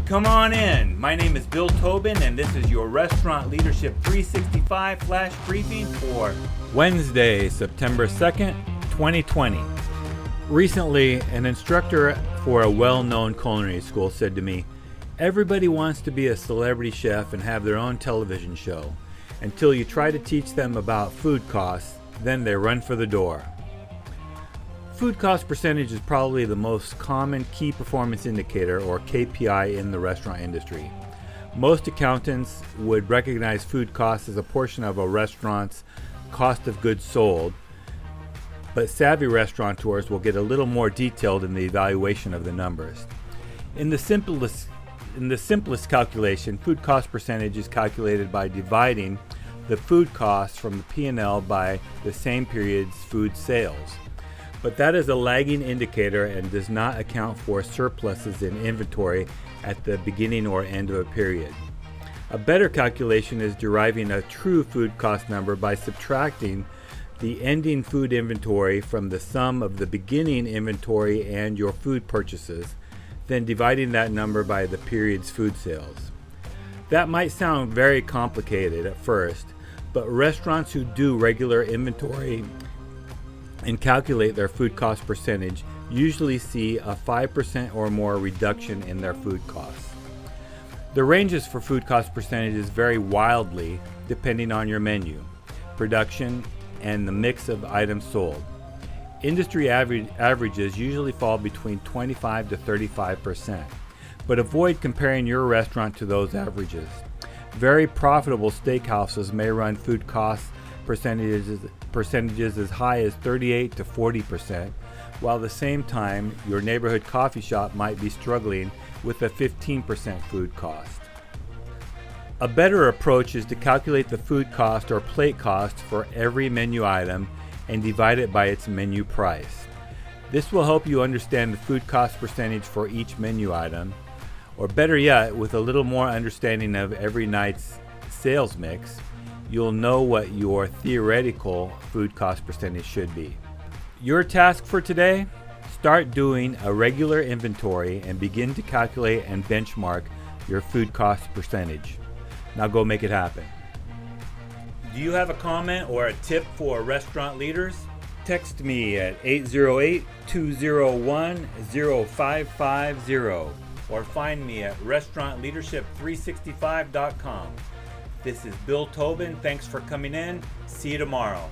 Come on in. My name is Bill Tobin, and this is your Restaurant Leadership 365 flash briefing for Wednesday, September 2nd, 2020. Recently, an instructor for a well-known culinary school said to me, "Everybody wants to be a celebrity chef and have their own television show. Until you try to teach them about food costs, then they run for the door." Food cost percentage is probably the most common key performance indicator, or KPI, in the restaurant industry. Most accountants would recognize food costs as a portion of a restaurant's cost of goods sold, but savvy restaurateurs will get a little more detailed in the evaluation of the numbers. In the simplest calculation, food cost percentage is calculated by dividing the food costs from the P&L by the same period's food sales. But that is a lagging indicator and does not account for surpluses in inventory at the beginning or end of a period. A better calculation is deriving a true food cost number by subtracting the ending food inventory from the sum of the beginning inventory and your food purchases, then dividing that number by the period's food sales. That might sound very complicated at first, but restaurants who do regular inventory and calculate their food cost percentage usually see a 5% or more reduction in their food costs. The ranges for food cost percentages vary wildly depending on your menu, production, and the mix of items sold. Industry averages usually fall between 25 to 35%, but avoid comparing your restaurant to those averages. Very profitable steakhouses may run food cost percentages as high as 38 to 40%, while at the same time your neighborhood coffee shop might be struggling with a 15% food cost. A better approach is to calculate the food cost or plate cost for every menu item and divide it by its menu price. This will help you understand the food cost percentage for each menu item, or better yet, with a little more understanding of every night's sales mix, you'll know what your theoretical food cost percentage should be. Your task for today? Start doing a regular inventory and begin to calculate and benchmark your food cost percentage. Now go make it happen. Do you have a comment or a tip for restaurant leaders? Text me at 808-201-0550 or find me at restaurantleadership365.com. This is Bill Tobin. Thanks for coming in. See you tomorrow.